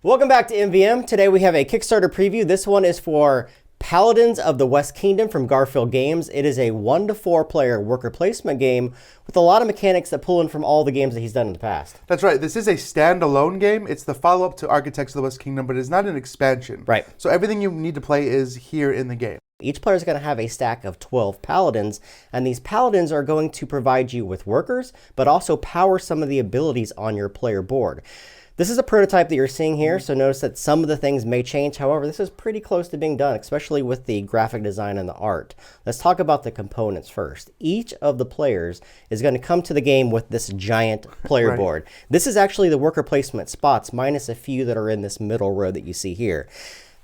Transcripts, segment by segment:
Welcome back to MVM. Today we have a Kickstarter preview. This one is for Paladins of the West Kingdom from Garphill Games. It is a 1 to 4 player worker placement game with a lot of mechanics that pull in from all the games that he's done in the past. That's right. This is a standalone game. It's the follow-up to Architects of the West Kingdom, but it's not an expansion. Right. So everything you need to play is here in the game. Each player is going to have a stack of 12 Paladins, and these Paladins are going to provide you with workers, but also power some of the abilities on your player board. This is a prototype that you're seeing here, so notice that some of the things may change. However, this is pretty close to being done, especially with the graphic design and the art. Let's talk about the components first. Each of the players is going to come to the game with this giant player board. This is actually the worker placement spots, minus a few that are in this middle row that you see here.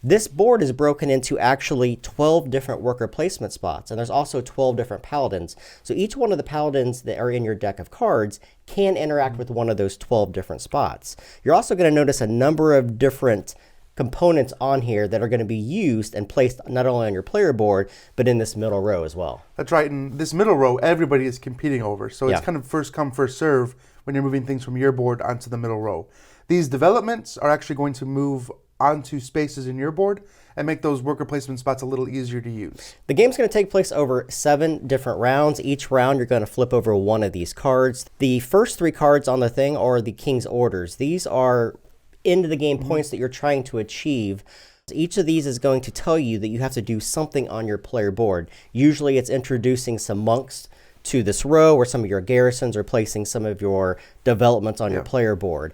This board is broken into actually 12 different worker placement spots, and there's also 12 different Paladins. So each one of the Paladins that are in your deck of cards can interact with one of those 12 different spots. You're also going to notice a number of different components on here that are going to be used and placed not only on your player board, but in this middle row as well. That's right. In this middle row, everybody is competing over. So it's kind of first come, first serve when you're moving things from your board onto the middle row. These developments are actually going to move onto spaces in your board and make those worker placement spots a little easier to use. The game's going to take place over 7 different rounds. Each round you're going to flip over one of these cards. The first 3 cards on the thing are the King's Orders. These are end of the game points that you're trying to achieve. Each of these is going to tell you that you have to do something on your player board. Usually it's introducing some monks to this row, or some of your garrisons, or placing some of your developments on your player board.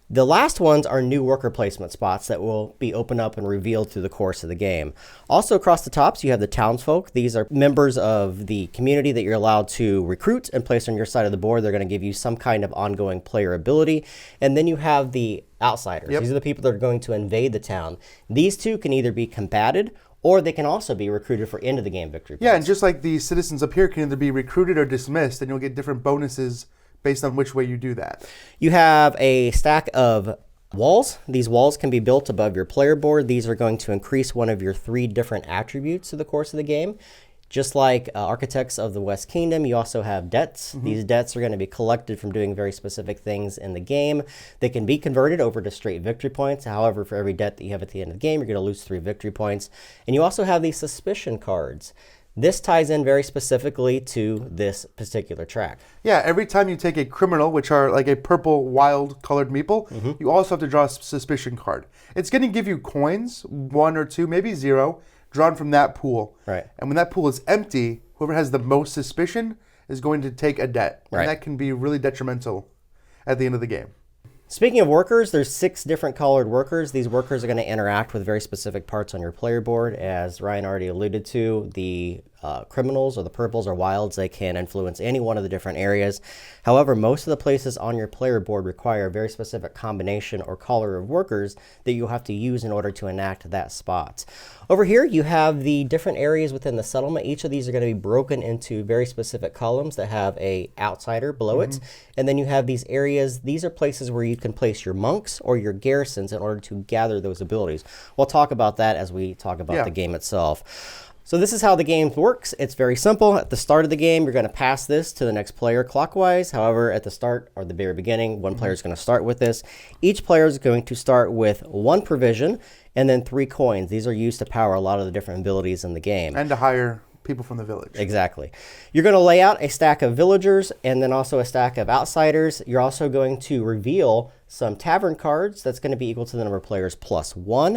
The last ones are new worker placement spots that will be opened up and revealed through the course of the game. Also across the tops, you have the townsfolk. These are members of the community that you're allowed to recruit and place on your side of the board. They're going to give you some kind of ongoing player ability. And then you have the outsiders. These are the people that are going to invade the town. These two can either be combated, or they can also be recruited for end of the game victory points. Yeah, and just like the citizens up here can either be recruited or dismissed, and you'll get different bonuses based on which way you do that. You have a stack of walls. These walls can be built above your player board. These are going to increase one of your 3 different attributes through the course of the game. Just like Architects of the West Kingdom, you also have debts. These debts are going to be collected from doing very specific things in the game. They can be converted over to straight victory points. However, for every debt that you have at the end of the game, you're going to lose 3 victory points. And you also have these suspicion cards. This ties in very specifically to this particular track. Yeah, every time you take a criminal, which are like a purple wild colored meeple, you also have to draw a suspicion card. It's going to give you coins, 1 or 2, maybe 0, drawn from that pool. Right. And when that pool is empty, whoever has the most suspicion is going to take a debt. And that can be really detrimental at the end of the game. Speaking of workers, there's 6 different colored workers. These workers are going to interact with very specific parts on your player board. As Ryan already alluded to, the criminals or the purples or wilds, they can influence any one of the different areas. However, most of the places on your player board require a very specific combination or color of workers that you'll have to use in order to enact that spot. Over here, you have the different areas within the settlement. Each of these are going to be broken into very specific columns that have a outsider below it. And then you have these areas. These are places where you can place your monks or your garrisons in order to gather those abilities. We'll talk about that as we talk about the game itself. So this is how the game works. It's very simple. At the start of the game, you're going to pass this to the next player clockwise. However, at the start or the very beginning, one player is going to start with this. Each player is going to start with 1 provision and then 3 coins. These are used to power a lot of the different abilities in the game. And to hire people from the village. Exactly. You're going to lay out a stack of villagers and then also a stack of outsiders. You're also going to reveal some tavern cards. That's going to be equal to the number of players plus 1.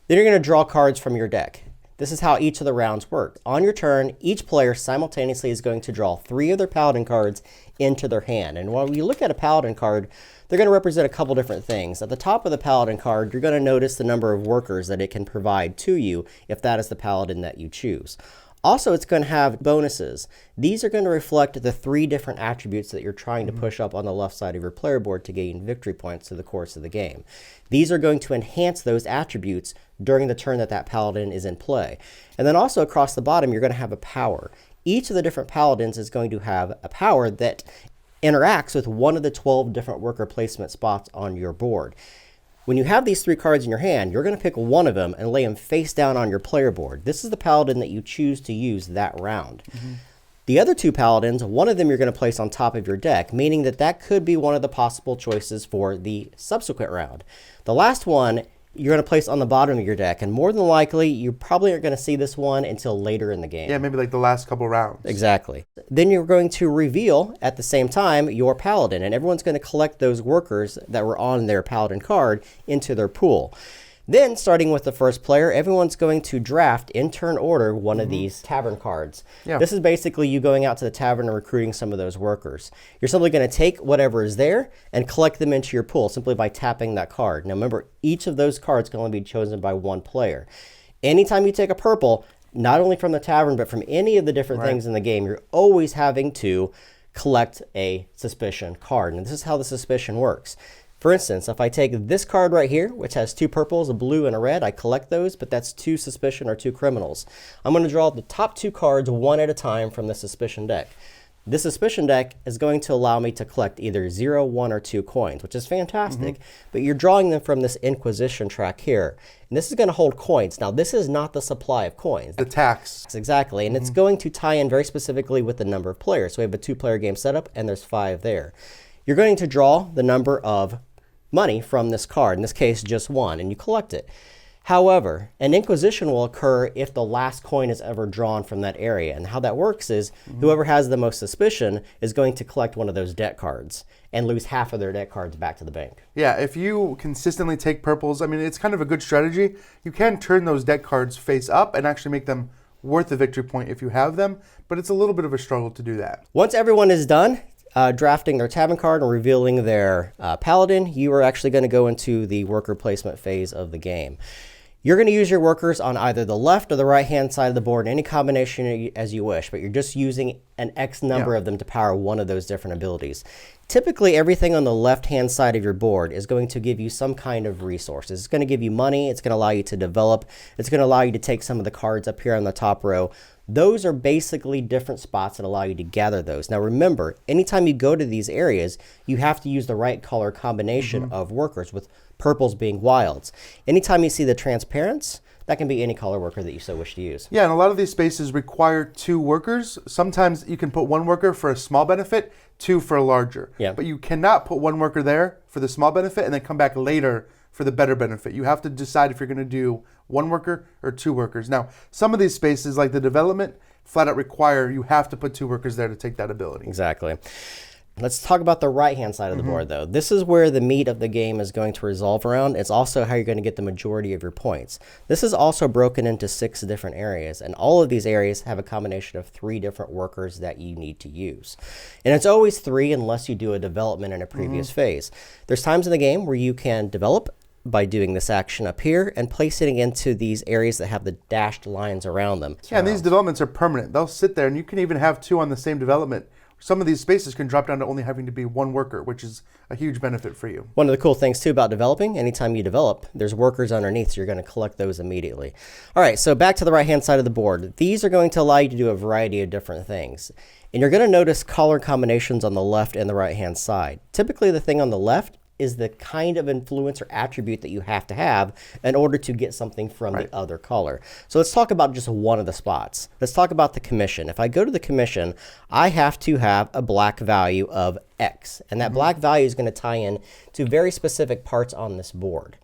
Then you're going to draw cards from your deck. This is how each of the rounds work. On your turn, each player simultaneously is going to draw 3 of their Paladin cards into their hand. And when you look at a Paladin card, they're going to represent a couple different things. At the top of the Paladin card, you're going to notice the number of workers that it can provide to you if that is the Paladin that you choose. Also, it's going to have bonuses. These are going to reflect the 3 different attributes that you're trying to push up on the left side of your player board to gain victory points through the course of the game. These are going to enhance those attributes during the turn that that paladin is in play. And then also across the bottom, you're going to have a power. Each of the different paladins is going to have a power that interacts with one of the 12 different worker placement spots on your board. When you have these 3 cards in your hand, you're going to pick one of them and lay them face down on your player board. This is the paladin that you choose to use that round. The other 2 Paladins, one of them you're going to place on top of your deck, meaning that that could be one of the possible choices for the subsequent round. The last one you're going to place on the bottom of your deck, and more than likely, you probably aren't going to see this one until later in the game. Yeah, maybe like the last couple rounds. Exactly. Then you're going to reveal, at the same time, your Paladin, and everyone's going to collect those workers that were on their Paladin card into their pool. Then, starting with the first player, everyone's going to draft, in turn order, one of these tavern cards. Yeah. This is basically you going out to the tavern and recruiting some of those workers. You're simply going to take whatever is there and collect them into your pool simply by tapping that card. Now remember, each of those cards can only be chosen by one player. Anytime you take a purple, not only from the tavern, but from any of the different things in the game, you're always having to collect a suspicion card. And this is how the suspicion works. For instance, if I take this card right here, which has 2 purples, a blue, and a red, I collect those, but that's 2 suspicion or 2 criminals. I'm going to draw the top 2 cards one at a time from the suspicion deck. This suspicion deck is going to allow me to collect either 0, 1, or 2 coins, which is fantastic, but you're drawing them from this Inquisition track here. And this is going to hold coins. Now, this is not the supply of coins. The tax. Exactly, and it's going to tie in very specifically with the number of players. So we have a 2-player game setup, and there's 5 there. You're going to draw the number of money from this card, in this case just 1, and you collect it. However, an Inquisition will occur if the last coin is ever drawn from that area, and how that works is whoever has the most suspicion is going to collect one of those deck cards and lose half of their deck cards back to the bank. Yeah, if you consistently take purples, I mean, it's kind of a good strategy. You can turn those deck cards face up and actually make them worth a victory point if you have them, but it's a little bit of a struggle to do that. Once everyone is done drafting their tavern card and revealing their Paladin, you are actually going to go into the worker placement phase of the game. You're going to use your workers on either the left or the right-hand side of the board, any combination as you wish, but you're just using an X number of them to power one of those different abilities. Typically, everything on the left-hand side of your board is going to give you some kind of resources. It's going to give you money. It's going to allow you to develop. It's going to allow you to take some of the cards up here on the top row. Those are basically different spots that allow you to gather those. Now remember, anytime you go to these areas, you have to use the right color combination of workers, with purples being wilds. Anytime you see the transparents, that can be any color worker that you so wish to use. Yeah, and a lot of these spaces require 2 workers. Sometimes you can put 1 worker for a small benefit, 2 for a larger. Yeah. But you cannot put 1 worker there for the small benefit and then come back later for the better benefit. You have to decide if you're going to do 1 worker or 2 workers. Now, some of these spaces, like the development, flat out require you have to put 2 workers there to take that ability. Exactly. Let's talk about the right-hand side of the board, though. This is where the meat of the game is going to resolve around. It's also how you're going to get the majority of your points. This is also broken into 6 different areas, and all of these areas have a combination of 3 different workers that you need to use. And it's always 3 unless you do a development in a previous phase. There's times in the game where you can develop by doing this action up here and placing it into these areas that have the dashed lines around them. Yeah, and these developments are permanent. They'll sit there, and you can even have 2 on the same development. Some of these spaces can drop down to only having to be 1 worker, which is a huge benefit for you. One of the cool things, too, about developing, anytime you develop, there's workers underneath, so you're going to collect those immediately. All right, so back to the right-hand side of the board. These are going to allow you to do a variety of different things. And you're going to notice color combinations on the left and the right-hand side. Typically, the thing on the left is the kind of influence or attribute that you have to have in order to get something from the other color. So let's talk about just one of the spots. Let's talk about the commission. If I go to the commission, I have to have a black value of X, and that black value is going to tie in to very specific parts on this board.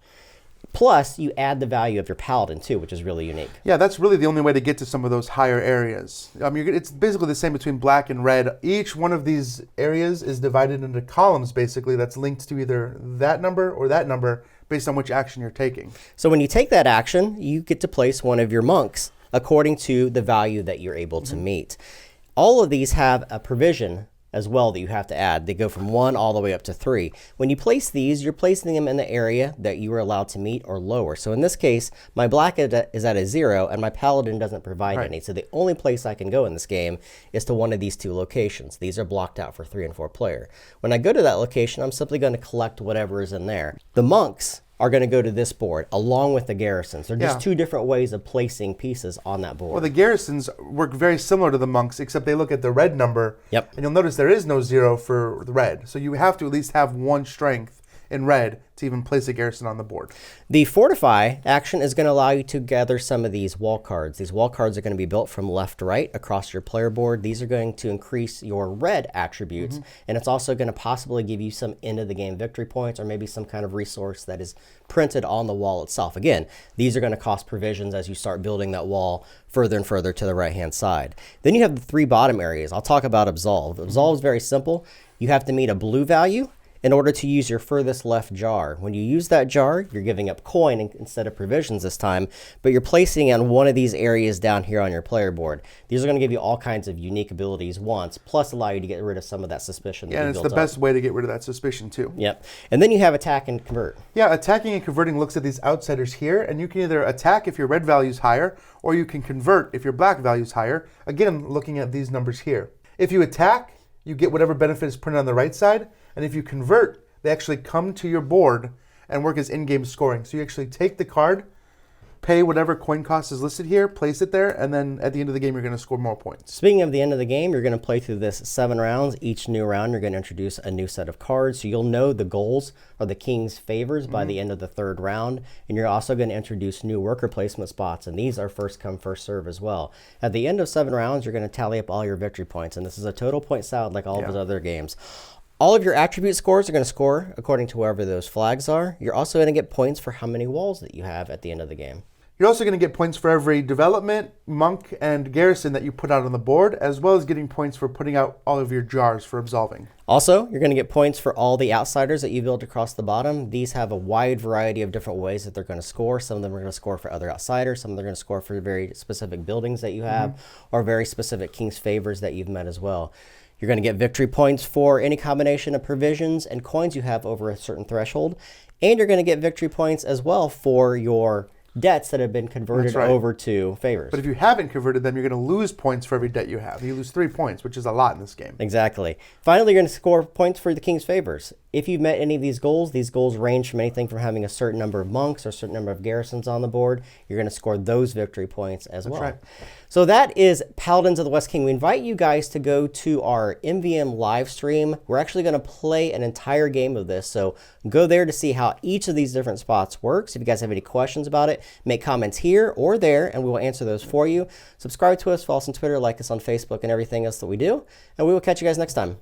Plus, you add the value of your Paladin, too, which is really unique. Yeah, that's really the only way to get to some of those higher areas. I mean, it's basically the same between black and red. Each one of these areas is divided into columns, basically, that's linked to either that number or that number based on which action you're taking. So when you take that action, you get to place one of your monks according to the value that you're able to meet. All of these have a provision as well that you have to add. They go from 1 all the way up to 3. When you place these, you're placing them in the area that you are allowed to meet or lower. So in this case, my black is at a 0 and my Paladin doesn't provide any. So the only place I can go in this game is to one of these 2 locations. These are blocked out for 3 and 4 player. When I go to that location, I'm simply going to collect whatever is in there. The monks are going to go to this board along with the garrisons. They're just 2 different ways of placing pieces on that board. Well, the garrisons work very similar to the monks, except they look at the red number. Yep. And you'll notice there is no 0 for the red. So you have to at least have 1 strength in red to even place a garrison on the board. The Fortify action is going to allow you to gather some of these wall cards. These wall cards are going to be built from left to right across your player board. These are going to increase your red attributes, and it's also going to possibly give you some end of the game victory points or maybe some kind of resource that is printed on the wall itself. Again, these are going to cost provisions as you start building that wall further and further to the right-hand side. Then you have the 3 bottom areas. I'll talk about Absolve. Absolve is very simple. You have to meet a blue value in order to use your furthest left jar. When you use that jar, you're giving up coin instead of provisions this time, but you're placing it on one of these areas down here on your player board. These are going to give you all kinds of unique abilities once, plus allow you to get rid of some of that suspicion that you built up. Yeah, and it's the best way to get rid of that suspicion too. Yep. And then you have attack and convert. Yeah, attacking and converting looks at these outsiders here, and you can either attack if your red value is higher, or you can convert if your black value is higher. Again, looking at these numbers here. If you attack, you get whatever benefit is printed on the right side, and if you convert, they actually come to your board and work as in-game scoring. So you actually take the card, pay whatever coin cost is listed here, place it there, and then at the end of the game, you're going to score more points. Speaking of the end of the game, you're going to play through this 7 rounds. Each new round, you're going to introduce a new set of cards. So you'll know the goals or the king's favors by the end of the 3rd round. And you're also going to introduce new worker placement spots. And these are first come, first serve as well. At the end of 7 rounds, you're going to tally up all your victory points. And this is a total point salad like all of his other games. All of your attribute scores are going to score according to wherever those flags are. You're also going to get points for how many walls that you have at the end of the game. You're also going to get points for every development, monk, and garrison that you put out on the board, as well as getting points for putting out all of your jars for absolving. Also, you're going to get points for all the outsiders that you build across the bottom. These have a wide variety of different ways that they're going to score. Some of them are going to score for other outsiders. Some of them are going to score for very specific buildings that you have, or very specific king's favors that you've met as well. You're going to get victory points for any combination of provisions and coins you have over a certain threshold. And you're going to get victory points as well for your debts that have been converted over to favors. But if you haven't converted them, you're going to lose points for every debt you have. You lose 3 points, which is a lot in this game. Exactly. Finally, you're going to score points for the king's favors. If you've met any of these goals range from anything from having a certain number of monks or a certain number of garrisons on the board. You're going to score those victory points as well. Right. So that is Paladins of the West King. We invite you guys to go to our MVM live stream. We're actually going to play an entire game of this. So go there to see how each of these different spots works. If you guys have any questions about it, make comments here or there, and we will answer those for you. Subscribe to us, follow us on Twitter, like us on Facebook, and everything else that we do. And we will catch you guys next time.